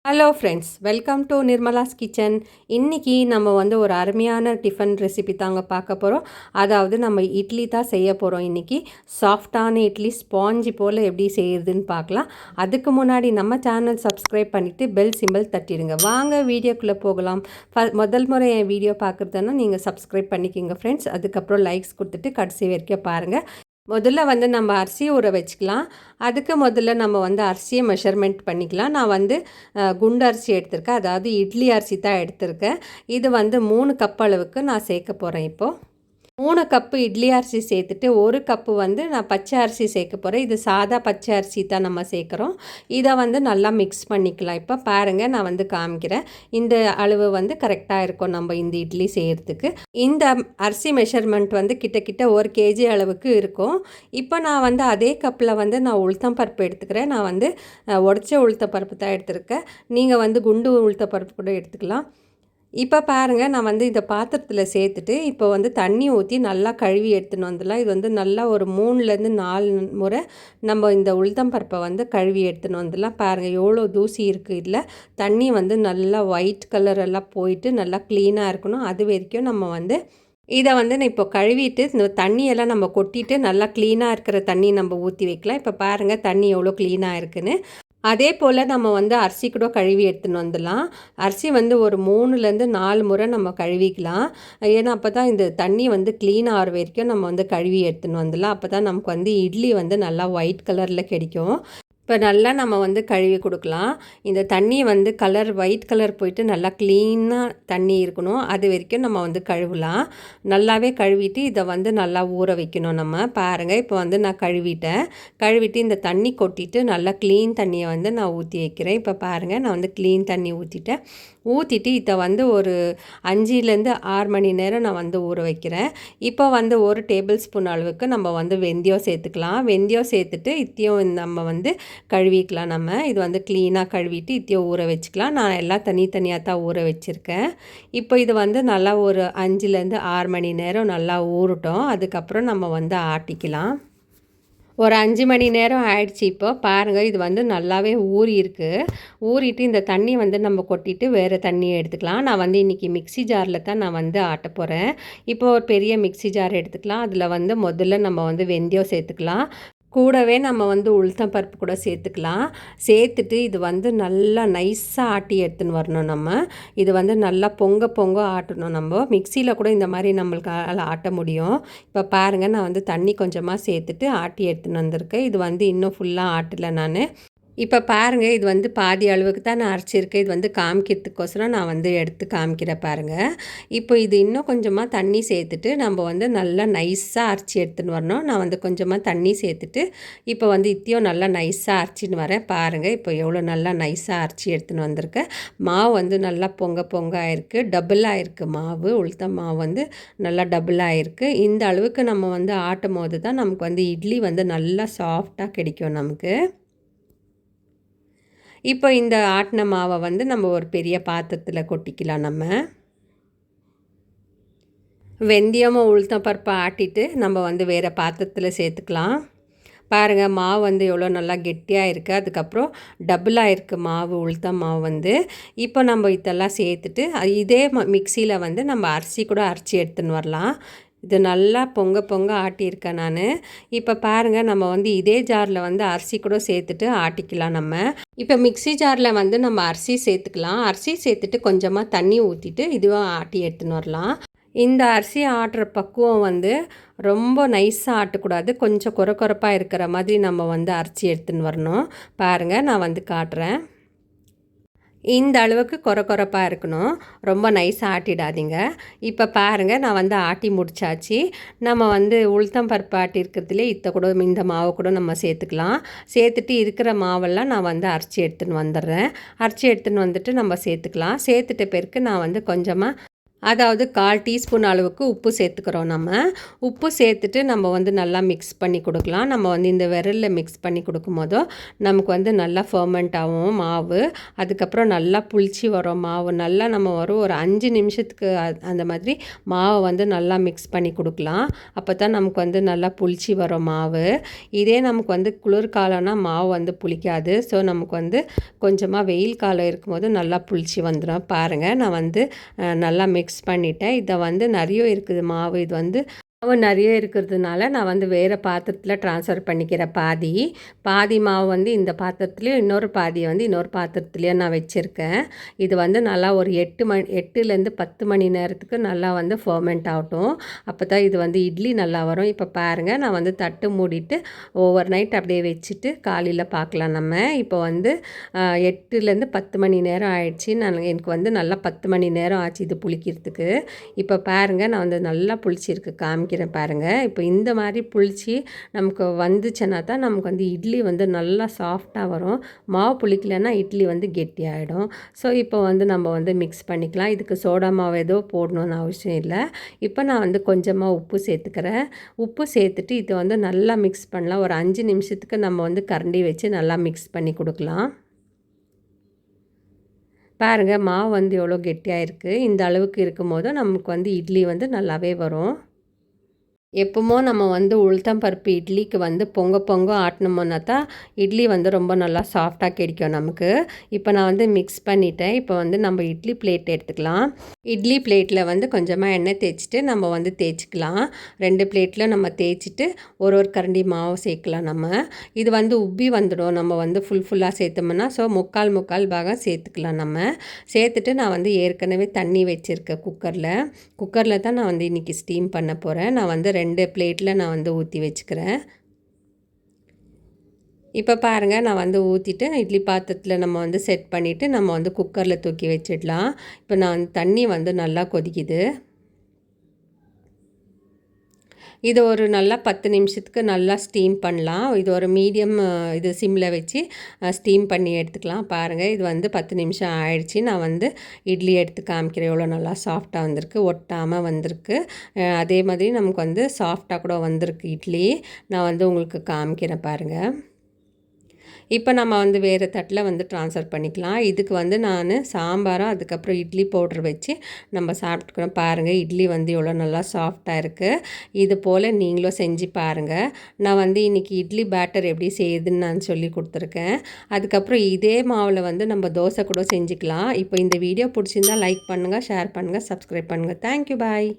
Hello friends, welcome to Nirmala's kitchen. இன்றைக்கி நம்ம ஒரு அருமையான டிஃபன் ரெசிபி தாங்க பார்க்க போகிறோம். அதாவது நம்ம இட்லி தான் செய்ய போகிறோம். இன்றைக்கி சாஃப்டான இட்லி ஸ்பாஞ்சி போல் எப்படி செய்கிறதுன்னு பார்க்கலாம். அதுக்கு முன்னாடி நம்ம சேனல் சப்ஸ்கிரைப் பண்ணிவிட்டு பெல் சிம்பிள் தட்டிடுங்க. வாங்க வீடியோக்குள்ளே போகலாம். முதல் முறை என் வீடியோ பார்க்குறதுன்னா நீங்கள் சப்ஸ்கிரைப் பண்ணிக்கிங்க ஃப்ரெண்ட்ஸ். அதுக்கப்புறம் லைக்ஸ் கொடுத்துட்டு கடைசி வரைக்கும் பாருங்கள். முதல்ல நம்ம அரிசியை ஊற வச்சுக்கலாம். அதுக்கு முதல்ல நம்ம அரிசியை மெஷர்மெண்ட் பண்ணிக்கலாம். நான் குண்டு அரிசி எடுத்திருக்கேன், அதாவது இட்லி அரிசி தான் எடுத்திருக்கேன். இது 3 கப் அளவுக்கு நான் சேர்க்க போகிறேன். இப்போது 3 கப்பு இட்லி அரிசி சேர்த்துட்டு 1 கப்பு நான் பச்சை அரிசி சேர்க்க போகிறேன். இது சாதா பச்சை அரிசி தான் நம்ம சேர்க்குறோம். இதை நல்லா மிக்ஸ் பண்ணிக்கலாம். இப்போ பாருங்கள், நான் காமிக்கிறேன். இந்த அளவு கரெக்டாக இருக்கும் நம்ம இந்த இட்லி செய்கிறதுக்கு. இந்த அரிசி மெஷர்மெண்ட் கிட்டத்தட்ட 1 kg அளவுக்கு இருக்கும். இப்போ நான் அதே கப்பில் நான் உளுத்தம் பருப்பு எடுத்துக்கிறேன். நான் உடச்ச உளுத்த பருப்பு தான் எடுத்துருக்கேன். நீங்கள் குண்டு உளுத்த பருப்பு கூட எடுத்துக்கலாம். இப்போ பாருங்கள், நான் இந்த பாத்திரத்தில் சேர்த்துட்டு இப்போ தண்ணி ஊற்றி நல்லா கழுவி எடுத்துன்னு வந்துடலாம். இது நல்லா ஒரு 3லேருந்து 4 முறை நம்ம இந்த உளுத்தம் பருப்பை கழுவி எடுத்துன்னு வந்துடலாம். பாருங்கள் எவ்வளோ தூசி இருக்குது. இதில் தண்ணி நல்லா ஒயிட் கலர் எல்லாம் போயிட்டு நல்லா க்ளீனாக இருக்கணும். அது வரைக்கும் நம்ம இதை நான் இப்போ கழுவிட்டு இந்த தண்ணியெல்லாம் நம்ம கொட்டிட்டு நல்லா க்ளீனாக இருக்கிற தண்ணி நம்ம ஊற்றி வைக்கலாம். இப்போ பாருங்கள் தண்ணி எவ்வளோ க்ளீனாக இருக்குன்னு. அதே போல் நம்ம அரிசி கூட கழுவி எடுத்துன்னு வந்துடலாம். அரிசி ஒரு 3லேருந்து 4 முறை நம்ம கழுவிக்கலாம். ஏன்னா அப்போ தான் இந்த தண்ணி க்ளீன் ஆகிற வரைக்கும் நம்ம கழுவி எடுத்துன்னு வந்துடலாம். அப்போ தான் நமக்கு இட்லி நல்லா ஒயிட் கலரில் கிடைக்கும். இப்போ நல்லா நம்ம கழுவி கொடுக்கலாம். இந்த தண்ணி கலர் ஒயிட் கலர் போயிட்டு நல்லா க்ளீனாக தண்ணி இருக்கணும். அது வரைக்கும் நம்ம கழுவலாம். நல்லாவே கழுவிட்டு இதை நல்லா ஊற வைக்கணும் நம்ம. பாருங்கள், இப்போ நான் கழுவிட்டு இந்த தண்ணி கொட்டிட்டு நல்லா க்ளீன் தண்ணியை நான் ஊற்றி வைக்கிறேன். இப்போ பாருங்கள், நான் க்ளீன் தண்ணி ஊற்றிட்டு இதை ஒரு 5லேருந்து 6 மணி நேரம் நான் ஊற வைக்கிறேன். இப்போ 1 டேபிள் ஸ்பூன் அளவுக்கு நம்ம வெந்தயம் சேர்த்துக்கலாம். வெந்தயம் சேர்த்துட்டு இத்தையும் நம்ம கழுவிக்கலாம். நம்ம இது க்ளீனாக கழுவிட்டு இத்தையும் ஊற வச்சுக்கலாம். நான் எல்லாம் தனித்தனியாக தான் ஊற வச்சுருக்கேன். இப்போ இது நல்லா ஒரு 5லேருந்து 6 மணி நேரம் நல்லா ஊறட்டும். அதுக்கப்புறம் நம்ம ஆட்டிக்கலாம். ஒரு 5 மணி நேரம் ஆயிடுச்சு. இப்போ பாருங்கள், இது நல்லாவே ஊறிட்டு இந்த தண்ணி நம்ம கொட்டிட்டு வேறு தண்ணியை எடுத்துக்கலாம். நான் இன்றைக்கி மிக்ஸி ஜாரில் தான் நான் ஆட்ட போகிறேன். இப்போ ஒரு பெரிய மிக்ஸி ஜார் எடுத்துக்கலாம். அதில் முதல்ல நம்ம வெந்தயம் சேர்த்துக்கலாம். கூடவே நம்ம உளுத்தம் பருப்பு கூட சேர்த்துட்டு இது நல்லா நைஸாக ஆட்டி எடுத்துன்னு வரணும். நம்ம இது நல்லா பொங்க ஆட்டணும். நம்ம மிக்சியில் கூட இந்த மாதிரி நம்மளுக்கு ஆட்ட முடியும். இப்போ பாருங்கள், நான் தண்ணி கொஞ்சமாக சேர்த்துட்டு ஆட்டி எடுத்துன்னு வந்திருக்கேன். இது இன்னும் ஃபுல்லாக ஆட்டலை நான். இப்போ பாருங்கள், இது பாதி அளவுக்கு தான் நான் அரைச்சிருக்கேன். இது காமிக்கிறதுக்கோசரம் நான் எடுத்து காமிக்கிறேன் பாருங்கள். இப்போ இது இன்னும் கொஞ்சமாக தண்ணி சேர்த்துட்டு நம்ம நல்லா நைஸாக அரைச்சி எடுத்துன்னு வரணும். நான் கொஞ்சமாக தண்ணி சேர்த்துட்டு இப்போ இத்தையும் நல்லா நைஸாக அரைச்சின்னு வரேன். பாருங்கள், இப்போ எவ்வளோ நல்லா நைஸாக அரைச்சி எடுத்துன்னு வந்திருக்கேன். மாவு நல்லா பொங்க ஆயிருக்கு, டபுளாக இருக்குது மாவு. உளுத்த மாவு நல்லா டபுளாக இருக்குது. இந்த அளவுக்கு நம்ம ஆட்டும் போது தான் நமக்கு இட்லி நல்லா சாஃப்டாக கிடைக்கும் நமக்கு. இப்போ இந்த ஆட்டின மாவை நம்ம ஒரு பெரிய பாத்திரத்தில் கொட்டிக்கலாம். நம்ம வெந்தயமும் உளுத்தம் பருப்பை ஆட்டிட்டு நம்ம வேறு பாத்திரத்தில் சேர்த்துக்கலாம். பாருங்கள், மாவு எவ்வளோ நல்லா கெட்டியாக இருக்குது. அதுக்கப்புறம் டபுளாக இருக்குது மாவு, உளுத்தம் மாவு. இப்போ நம்ம இதெல்லாம் சேர்த்துட்டு இதே மிக்சியில் நம்ம அரிசி கூட அரைச்சி எடுத்துன்னு வரலாம். இது நல்லா பொங்க ஆட்டியிருக்கேன் நான். இப்போ பாருங்கள், நம்ம இதே ஜாரில் அரிசி கூட சேர்த்துட்டு ஆட்டிக்கலாம். நம்ம இப்போ மிக்ஸி ஜாரில் நம்ம அரிசி சேர்த்துக்கலாம். அரிசி சேர்த்துட்டு கொஞ்சமாக தண்ணி ஊற்றிட்டு இதுவும் ஆட்டி எடுத்துன்னு வரலாம். இந்த அரிசி ஆட்டுற பக்குவம் ரொம்ப நைஸாக ஆட்டக்கூடாது. கொஞ்சம் கொரப்பாக இருக்கிற மாதிரி நம்ம அரிசி எடுத்துன்னு வரணும். பாருங்கள், நான் காட்டுறேன். இந்த அளவுக்கு கொரப்பாக இருக்கணும். ரொம்ப நைஸாக ஆட்டிடாதீங்க. இப்போ பாருங்கள், நான் ஆட்டி முடிச்சாச்சு. நம்ம உளுத்தம் பருப்பு ஆட்டி இருக்கிறதுலே இந்த மாவை கூட நம்ம சேர்த்துக்கலாம். சேர்த்துட்டு இருக்கிற மாவெல்லாம் நான் அரைச்சி எடுத்துன்னு வந்துடுறேன். அரைச்சி எடுத்துன்னு வந்துட்டு நம்ம சேர்த்துக்கலாம். சேர்த்துட்ட பிறகு நான் கொஞ்சமாக அதாவது 1/4 டீஸ்பூன் அளவுக்கு உப்பு சேர்த்துக்கிறோம் நம்ம. உப்பு சேர்த்துட்டு நம்ம வந்து நல்லா மிக்ஸ் பண்ணி கொடுக்கலாம். நம்ம வந்து இந்த விரலில் மிக்ஸ் பண்ணி கொடுக்கும்போதோ நமக்கு வந்து நல்லா ஃபெர்மெண்ட் ஆகும் மாவு. அதுக்கப்புறம் நல்லா புளிச்சு வரும் மாவு. நல்லா நம்ம ஒரு 5 நிமிஷத்துக்கு அந்த மாதிரி மாவை வந்து நல்லா மிக்ஸ் பண்ணி கொடுக்கலாம். அப்போ தான் நமக்கு வந்து நல்லா புளிச்சு வரும் மாவு. இதே நமக்கு வந்து குளிர்காலம்னா மாவு வந்து புளிக்காது. ஸோ நமக்கு வந்து கொஞ்சமாக வெயில் காலம் இருக்கும்போது நல்லா புளிச்சு வந்துடும். பாருங்கள், நான் வந்து நல்லா மிக்ஸ் பண்ணிட்டேன். இதை வந்து நிறைய இருக்குது மாவு. இது வந்து மாவு நிறைய இருக்கிறதுனால நான் வந்து வேறு பாத்திரத்தில் ட்ரான்ஸ்ஃபர் பண்ணிக்கிறேன். பாதி மாவு வந்து இந்த பாத்திரத்துலேயும் இன்னொரு பாதியை வந்து இன்னொரு பாத்திரத்துலேயும் நான் வச்சுருக்கேன். இது வந்து நல்லா ஒரு 8லேருந்து 10 மணி நேரத்துக்கு நல்லா வந்து ஃபர்மெண்ட் ஆகட்டும். அப்போ தான் இது வந்து இட்லி நல்லா வரும். இப்போ பாருங்கள், நான் வந்து தட்டு மூடிட்டு ஓவர் நைட் அப்படியே வச்சுட்டு காலையில் பார்க்கலாம் நம்ம. இப்போ வந்து 8லேருந்து 10 மணி நேரம் ஆயிடுச்சு. எனக்கு வந்து நல்லா 10 மணி நேரம் ஆச்சு இது புளிக்கிறதுக்கு. இப்போ பாருங்கள், நான் வந்து நல்லா புளிச்சிருக்கு காமிக்கிறேன் பாருங்கள். இப்போ இந்த மாதிரி புளிச்சு நமக்கு வந்துச்சுன்னா தான் நமக்கு வந்து இட்லி வந்து நல்லா சாஃப்டாக வரும். மாவு புளிக்கலைன்னா இட்லி வந்து கெட்டியாகிடும். ஸோ இப்போ வந்து நம்ம வந்து மிக்ஸ் பண்ணிக்கலாம். இதுக்கு சோடா மாவு ஏதோ போடணுன்னு அவசியம் இல்லை. இப்போ நான் வந்து கொஞ்சமாக உப்பு சேர்த்துக்கிறேன். உப்பு சேர்த்துட்டு இதை வந்து நல்லா மிக்ஸ் பண்ணலாம். ஒரு 5 நிமிஷத்துக்கு நம்ம வந்து கரண்டி வச்சு நல்லா மிக்ஸ் பண்ணி கொடுக்கலாம். பாருங்கள், மாவு வந்து எவ்வளோ கெட்டியாக இருக்குது. இந்த அளவுக்கு இருக்கும்போது நமக்கு வந்து இட்லி வந்து நல்லாவே வரும். எப்போமோ நம்ம வந்து உளுத்தம் பருப்பு இட்லிக்கு வந்து பொங்க ஆட்டினோம்னா தான் இட்லி வந்து ரொம்ப நல்லா சாஃப்டாக கிடைக்கும் நமக்கு. இப்போ நான் வந்து மிக்ஸ் பண்ணிட்டேன். இப்போ வந்து நம்ம இட்லி பிளேட் எடுத்துக்கலாம். இட்லி பிளேட்டில் வந்து கொஞ்சமாக எண்ணெய் தேய்ச்சிட்டு நம்ம வந்து தேய்ச்சிக்கலாம். 2 பிளேட்டில் நம்ம தேய்ச்சிட்டு ஒரு கரண்டி மாவு சேர்க்கலாம் நம்ம. இது வந்து உப்பி வந்துடும் நம்ம வந்து ஃபுல்லாக சேர்த்தோம்னா. ஸோ முக்கால் பாகம் சேர்த்துக்கலாம் நம்ம. சேர்த்துட்டு நான் வந்து ஏற்கனவே தண்ணி வச்சுருக்கேன் குக்கரில் தான் நான் வந்து இன்றைக்கி ஸ்டீம் பண்ண போகிறேன். நான் வந்து 2 பிளேட்டில் நான் வந்து ஊற்றி வச்சுக்கிறேன். இப்போ பாருங்கள், நான் வந்து ஊற்றிட்டு இட்லி பாத்திரத்தில் நம்ம வந்து செட் பண்ணிவிட்டு நம்ம வந்து குக்கரில் தூக்கி வச்சிடலாம். இப்போ நான் தண்ணி வந்து நல்லா கொதிக்குது. இது ஒரு நல்லா 10 நிமிஷத்துக்கு நல்லா ஸ்டீம் பண்ணலாம். இது ஒரு மீடியம் இது சிம்மில் வச்சு ஸ்டீம் பண்ணி எடுத்துக்கலாம். பாருங்கள், இது வந்து 10 நிமிஷம் ஆயிடுச்சு. நான் வந்து இட்லி எடுத்து காமிக்கிறேன். எவ்வளோ நல்லா சாஃப்டாக வந்திருக்கு, ஒட்டாமல் வந்திருக்கு. அதே மாதிரி நமக்கு வந்து சாஃப்டாக கூட வந்திருக்கு இட்லி. நான் வந்து உங்களுக்கு காமிக்கிறேன் பாருங்கள். இப்போ நம்ம வந்து வேறு தட்டில் வந்து ட்ரான்ஸ்ஃபர் பண்ணிக்கலாம். இதுக்கு வந்து நான் சாம்பாரும் அதுக்கப்புறம் இட்லி பவுட்ரு வச்சு நம்ம சாப்பிட்டுக்கிறோம். பாருங்கள், இட்லி வந்து எவ்வளோ நல்லா சாஃப்டாக இருக்குது. இது போல் நீங்களும் செஞ்சு பாருங்கள். நான் வந்து இன்றைக்கி இட்லி பேட்டர் எப்படி செய்யுதுன்னு நான் சொல்லி கொடுத்துருக்கேன். அதுக்கப்புறம் இதே மாவில் வந்து நம்ம தோசை கூட செஞ்சுக்கலாம். இப்போ இந்த வீடியோ பிடிச்சிருந்தால் லைக் பண்ணுங்கள், ஷேர் பண்ணுங்கள், சப்ஸ்கிரைப் பண்ணுங்கள். தேங்க்யூ, பாய்.